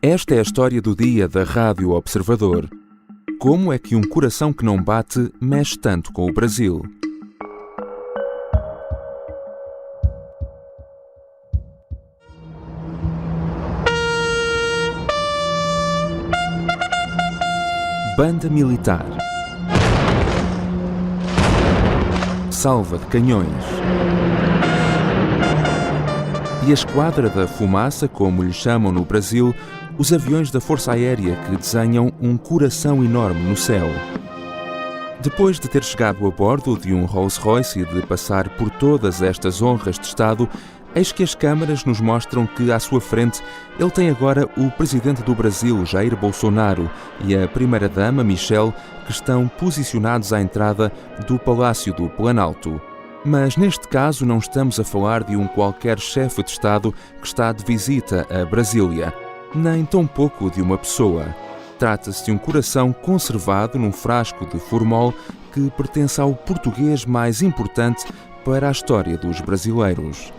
Esta é a história do dia da Rádio Observador. Como é que um coração que não bate mexe tanto com o Brasil? Banda militar. Salva de canhões. E a Esquadra da Fumaça, como lhe chamam no Brasil, os aviões da Força Aérea que desenham um coração enorme no céu. Depois de ter chegado a bordo de um Rolls-Royce e de passar por todas estas honras de Estado, eis que as câmaras nos mostram que, à sua frente, ele tem agora o Presidente do Brasil, Jair Bolsonaro, e a Primeira-Dama, Michelle, que estão posicionados à entrada do Palácio do Planalto. Mas, neste caso, não estamos a falar de um qualquer chefe de Estado que está de visita a Brasília, nem tampouco de uma pessoa. Trata-se de um coração conservado num frasco de formol que pertence ao português mais importante para a história dos brasileiros.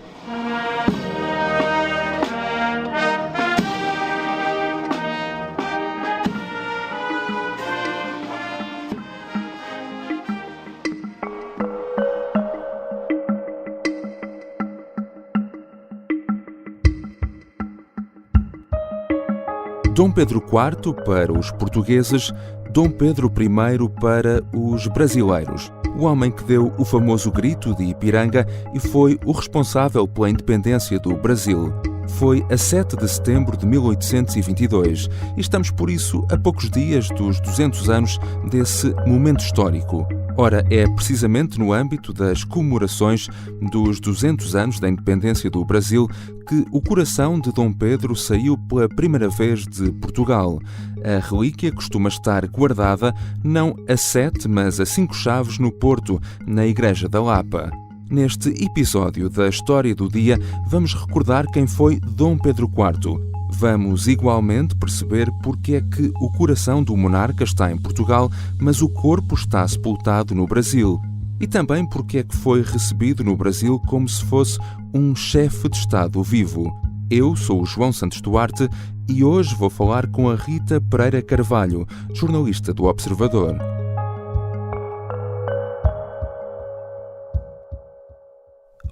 Dom Pedro IV para os portugueses, Dom Pedro I para os brasileiros. O homem que deu o famoso grito de Ipiranga e foi o responsável pela independência do Brasil. Foi a 7 de setembro de 1822 e estamos, por isso, a poucos dias dos 200 anos desse momento histórico. Ora, é precisamente no âmbito das comemorações dos 200 anos da independência do Brasil que o coração de Dom Pedro saiu pela primeira vez de Portugal. A relíquia costuma estar guardada não a 7, mas a 5 chaves no Porto, na Igreja da Lapa. Neste episódio da História do Dia, vamos recordar quem foi Dom Pedro IV. Vamos igualmente perceber porque é que o coração do monarca está em Portugal, mas o corpo está sepultado no Brasil. E também porque é que foi recebido no Brasil como se fosse um chefe de Estado vivo. Eu sou o João Santos Duarte e hoje vou falar com a Rita Pereira Carvalho, jornalista do Observador.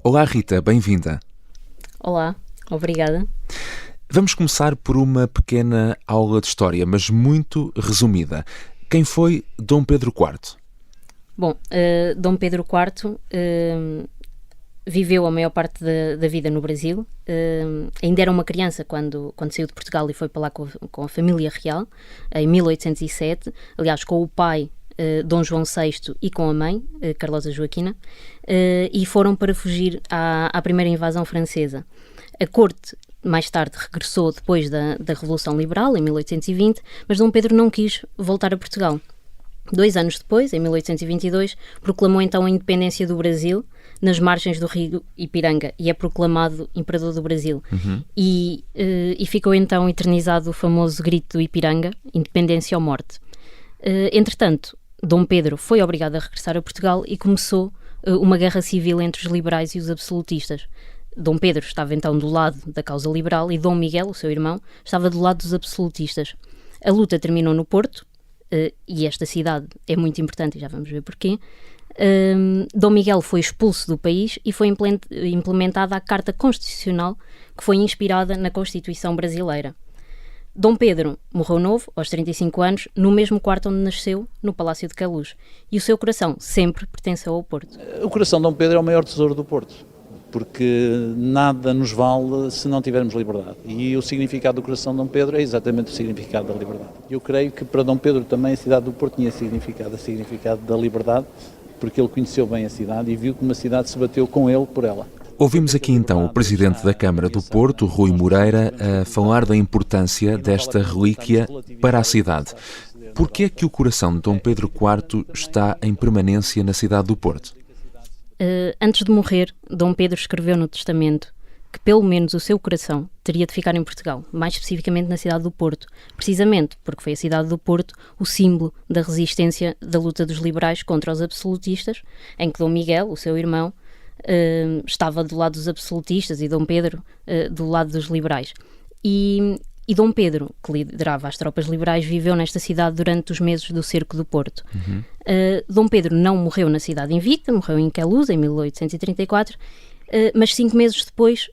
Olá Rita, bem-vinda. Olá, obrigada. Vamos começar por uma pequena aula de história, mas muito resumida. Quem foi Dom Pedro IV? Bom, Dom Pedro IV viveu a maior parte da vida no Brasil. Ainda era uma criança quando saiu de Portugal e foi para lá com a família real, em 1807. Aliás, com o pai, Dom João VI, e com a mãe, Carlosa Joaquina, e foram para fugir à primeira invasão francesa. A corte mais tarde regressou depois da Revolução Liberal, em 1820, mas Dom Pedro não quis voltar a Portugal. 2 anos depois, em 1822, proclamou então a independência do Brasil nas margens do rio Ipiranga e é proclamado Imperador do Brasil. E ficou então eternizado o famoso grito do Ipiranga, independência ou morte. Entretanto, Dom Pedro foi obrigado a regressar a Portugal e começou uma guerra civil entre os liberais e os absolutistas. Dom Pedro estava então do lado da causa liberal e Dom Miguel, o seu irmão, estava do lado dos absolutistas. A luta terminou no Porto, e esta cidade é muito importante e já vamos ver porquê. Dom Miguel foi expulso do país e foi implementada a Carta Constitucional, que foi inspirada na Constituição brasileira. Dom Pedro morreu novo, aos 35 anos, no mesmo quarto onde nasceu, no Palácio de Queluz, e o seu coração sempre pertenceu ao Porto. O coração de Dom Pedro é o maior tesouro do Porto, porque nada nos vale se não tivermos liberdade. E o significado do coração de Dom Pedro é exatamente o significado da liberdade. Eu creio que para Dom Pedro também a cidade do Porto tinha significado da liberdade, porque ele conheceu bem a cidade e viu como a cidade se bateu com ele por ela. Ouvimos aqui então o Presidente da Câmara do Porto, Rui Moreira, a falar da importância desta relíquia para a cidade. Porquê é que o coração de Dom Pedro IV está em permanência na cidade do Porto? Antes de morrer, Dom Pedro escreveu no testamento que pelo menos o seu coração teria de ficar em Portugal, mais especificamente na cidade do Porto, precisamente porque foi a cidade do Porto o símbolo da resistência da luta dos liberais contra os absolutistas, em que Dom Miguel, o seu irmão, estava do lado dos absolutistas e Dom Pedro do lado dos liberais. E E Dom Pedro, que liderava as tropas liberais, viveu nesta cidade durante os meses do cerco do Porto. Dom Pedro não morreu na cidade invicta, morreu em Queluz, em 1834, mas 5 meses depois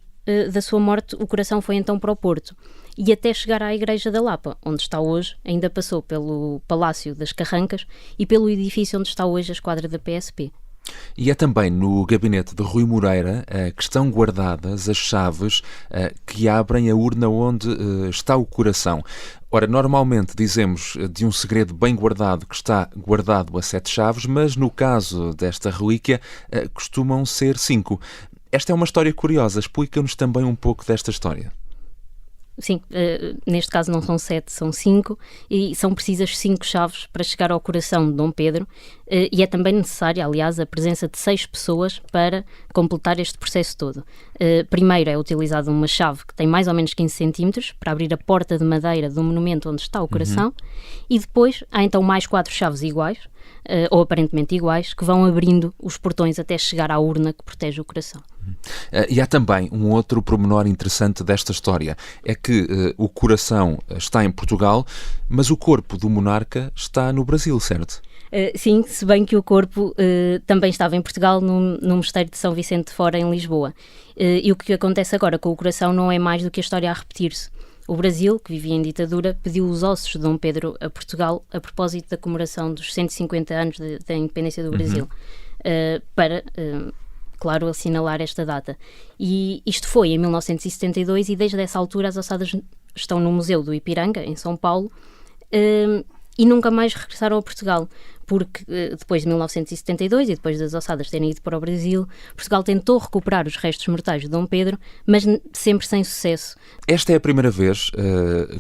da sua morte, o coração foi então para o Porto. E até chegar à Igreja da Lapa, onde está hoje, ainda passou pelo Palácio das Carrancas e pelo edifício onde está hoje a esquadra da PSP. E é também no gabinete de Rui Moreira que estão guardadas as chaves que abrem a urna onde está o coração. Ora, normalmente dizemos de um segredo bem guardado que está guardado a 7 chaves, mas no caso desta relíquia costumam ser 5. Esta é uma história curiosa. Explica-nos também um pouco desta história. Sim, neste caso não são 7, são 5, e são precisas 5 chaves para chegar ao coração de Dom Pedro, e é também necessária, aliás, a presença de 6 pessoas para completar este processo todo. Primeiro é utilizada uma chave que tem mais ou menos 15 centímetros para abrir a porta de madeira do monumento onde está o coração, e depois há então mais 4 chaves iguais, ou aparentemente iguais, que vão abrindo os portões até chegar à urna que protege o coração. E há também um outro pormenor interessante desta história, é que o coração está em Portugal, mas o corpo do monarca está no Brasil, certo? Sim, se bem que o corpo também estava em Portugal, no Mosteiro de São Vicente de Fora, em Lisboa. E o que acontece agora com o coração não é mais do que a história a repetir-se. O Brasil, que vivia em ditadura, pediu os ossos de Dom Pedro a Portugal a propósito da comemoração dos 150 anos da independência do Brasil, para, claro, assinalar esta data. E isto foi em 1972 e desde essa altura as ossadas estão no Museu do Ipiranga, em São Paulo, e nunca mais regressaram a Portugal, porque depois de 1972 e depois das ossadas terem ido para o Brasil, Portugal tentou recuperar os restos mortais de Dom Pedro, mas sempre sem sucesso. Esta é a primeira vez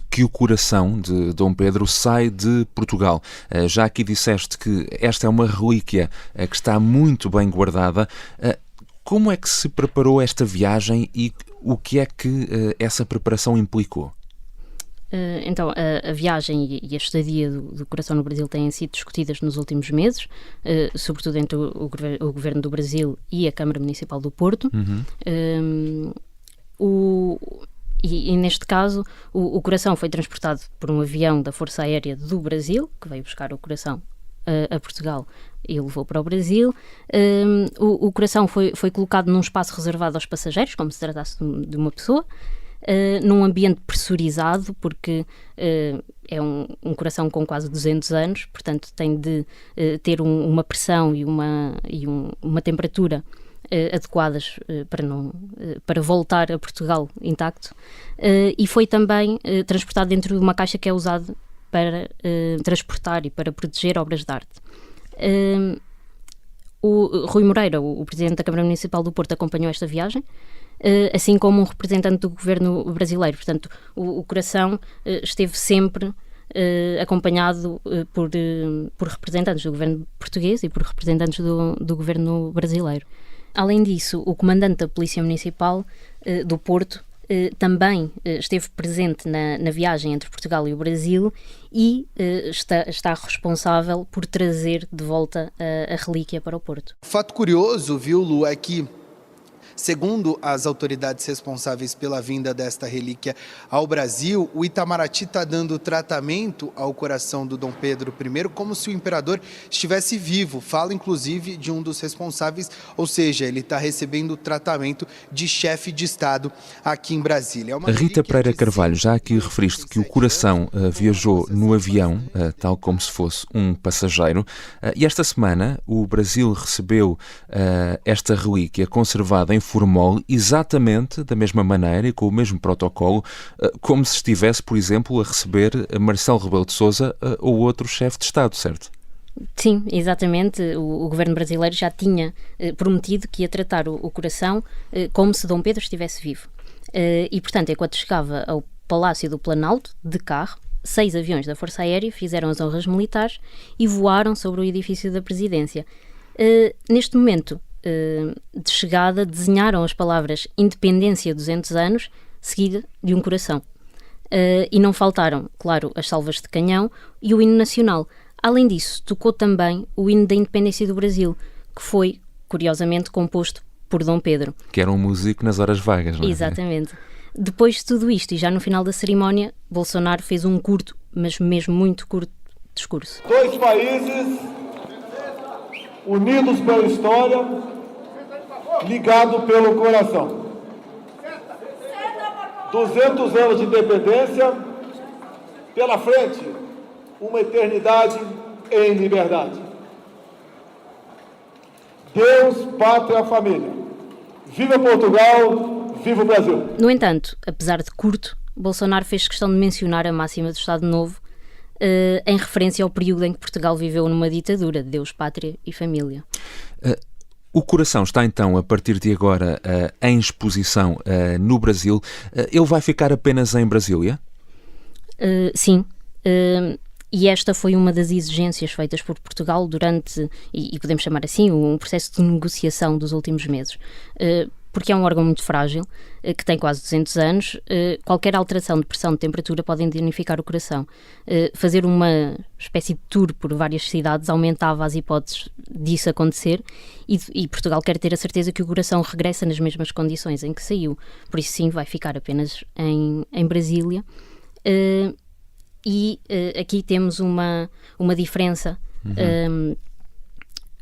que o coração de Dom Pedro sai de Portugal. Já aqui disseste que esta é uma relíquia que está muito bem guardada. Como é que se preparou esta viagem e o que é que essa preparação implicou? Então, a viagem e a estadia do coração no Brasil têm sido discutidas nos últimos meses, sobretudo entre o Governo do Brasil e a Câmara Municipal do Porto. E neste caso, o coração foi transportado por um avião da Força Aérea do Brasil, que veio buscar o coração a Portugal e levou para o Brasil. O coração foi colocado num espaço reservado aos passageiros, como se tratasse de uma pessoa, num ambiente pressurizado, porque é um coração com quase 200 anos, portanto tem de ter uma pressão e uma temperatura adequadas para voltar a Portugal intacto, e foi também transportado dentro de uma caixa que é usada para transportar e para proteger obras de arte. O Rui Moreira, o Presidente da Câmara Municipal do Porto, acompanhou esta viagem, assim como um representante do governo brasileiro. Portanto, o coração esteve sempre acompanhado por representantes do governo português e por representantes do governo brasileiro. Além disso, o comandante da Polícia Municipal do Porto também esteve presente na viagem entre Portugal e o Brasil e está responsável por trazer de volta a relíquia para o Porto. Fato curioso, viu, Lu, é que, segundo as autoridades responsáveis pela vinda desta relíquia ao Brasil, o Itamaraty está dando tratamento ao coração do Dom Pedro I como se o imperador estivesse vivo. Fala, inclusive, de um dos responsáveis, ou seja, ele está recebendo tratamento de chefe de Estado aqui em Brasília. Rita Pereira Carvalho, já aqui referiste que o coração viajou no avião, tal como se fosse um passageiro, e esta semana o Brasil recebeu esta relíquia conservada em Formol, exatamente da mesma maneira e com o mesmo protocolo, como se estivesse, por exemplo, a receber Marcelo Rebelo de Sousa ou outro chefe de Estado, certo? Sim, exatamente. O governo brasileiro já tinha prometido que ia tratar o coração como se Dom Pedro estivesse vivo. E, portanto, enquanto chegava ao Palácio do Planalto, de carro, 6 aviões da Força Aérea fizeram as honras militares e voaram sobre o edifício da presidência. Neste momento de chegada, desenharam as palavras Independência 200 anos, seguida de um coração. E não faltaram, claro, as salvas de canhão e o hino nacional. Além disso, tocou também o hino da independência do Brasil, que foi, curiosamente, composto por Dom Pedro. Que era um músico nas horas vagas, não é? Exatamente. Depois de tudo isto, e já no final da cerimónia, Bolsonaro fez um curto, mas mesmo muito curto, discurso. 2 países unidos pela história, ligados pelo coração. 200 anos de independência, pela frente, uma eternidade em liberdade. Deus, pátria, família. Viva Portugal, viva o Brasil. No entanto, apesar de curto, Bolsonaro fez questão de mencionar a máxima do Estado Novo em referência ao período em que Portugal viveu numa ditadura de Deus, pátria e família. O coração está então, a partir de agora, em exposição no Brasil. Ele vai ficar apenas em Brasília? Sim. E esta foi uma das exigências feitas por Portugal durante, e podemos chamar assim, um processo de negociação dos últimos meses. Porque é um órgão muito frágil, que tem quase 200 anos, qualquer alteração de pressão de temperatura pode danificar o coração. Fazer uma espécie de tour por várias cidades aumentava as hipóteses disso acontecer e Portugal quer ter a certeza que o coração regressa nas mesmas condições em que saiu. Por isso sim, vai ficar apenas em Brasília. Aqui temos uma diferença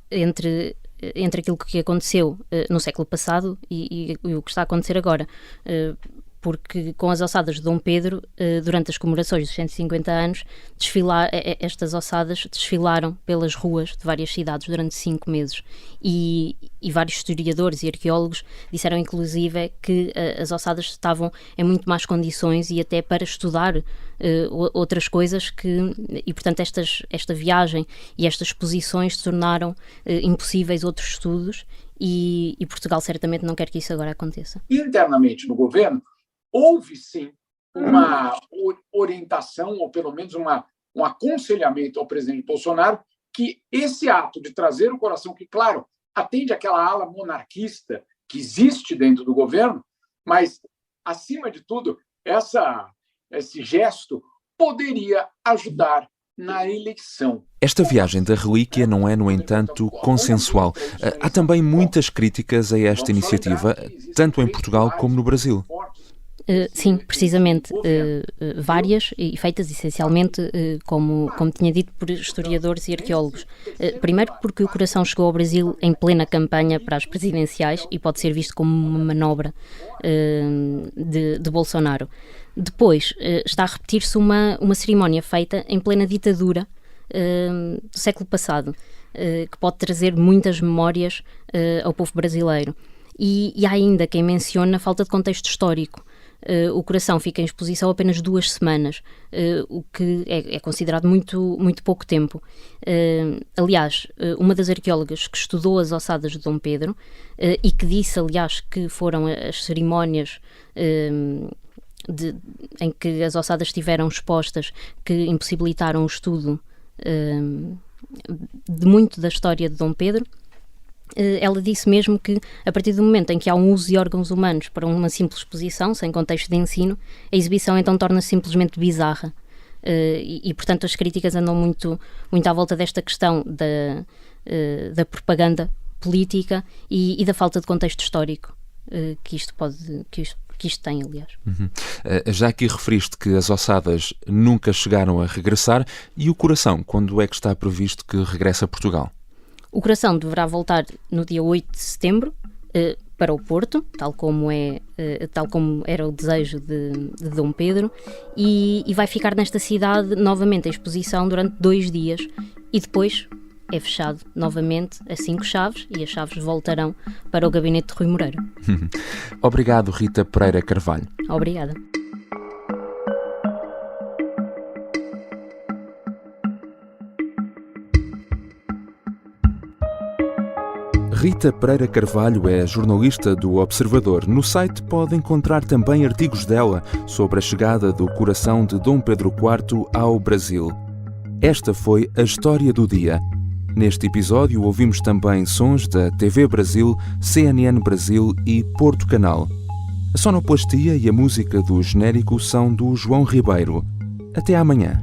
entre aquilo que aconteceu no século passado e o que está a acontecer agora, porque com as ossadas de Dom Pedro, durante as comemorações dos 150 anos, estas ossadas desfilaram pelas ruas de várias cidades durante 5 meses e vários historiadores e arqueólogos disseram inclusive que as ossadas estavam em muito más condições e até para estudar outras coisas e portanto esta viagem e estas exposições tornaram impossíveis outros estudos e Portugal certamente não quer que isso agora aconteça. Internamente no governo houve sim uma orientação ou pelo menos um aconselhamento ao presidente Bolsonaro que esse ato de trazer o coração, que claro, atende àquela ala monarquista que existe dentro do governo, mas acima de tudo esse gesto poderia ajudar na eleição. Esta viagem da relíquia não é, no entanto, consensual. Há também muitas críticas a esta iniciativa, tanto em Portugal como no Brasil. Sim, precisamente, várias e feitas essencialmente, como tinha dito, por historiadores e arqueólogos. Primeiro porque o coração chegou ao Brasil em plena campanha para as presidenciais e pode ser visto como uma manobra de Bolsonaro. Depois está a repetir-se uma cerimónia feita em plena ditadura do século passado, que pode trazer muitas memórias ao povo brasileiro. E há ainda quem menciona a falta de contexto histórico. O coração fica em exposição apenas 2 semanas, o que é considerado muito, muito pouco tempo. Aliás, uma das arqueólogas que estudou as ossadas de Dom Pedro e que disse, aliás, que foram as cerimónias em que as ossadas estiveram expostas que impossibilitaram o estudo de muito da história de Dom Pedro. Ela disse mesmo que, a partir do momento em que há um uso de órgãos humanos para uma simples exposição, sem contexto de ensino, a exibição então torna-se simplesmente bizarra. Portanto, as críticas andam muito, muito à volta desta questão da propaganda política e da falta de contexto histórico que isto tem, aliás. Já aqui referiste que as ossadas nunca chegaram a regressar, e o coração, quando é que está previsto que regresse a Portugal? O coração deverá voltar no dia 8 de setembro para o Porto, tal como era o desejo de Dom Pedro, e vai ficar nesta cidade novamente em exposição durante 2 dias e depois é fechado novamente a 5 chaves e as chaves voltarão para o gabinete de Rui Moreira. Obrigado, Rita Pereira Carvalho. Obrigada. Rita Pereira Carvalho é jornalista do Observador. No site pode encontrar também artigos dela sobre a chegada do coração de Dom Pedro IV ao Brasil. Esta foi a história do dia. Neste episódio ouvimos também sons da TV Brasil, CNN Brasil e Porto Canal. A sonoplastia e a música do genérico são do João Ribeiro. Até amanhã.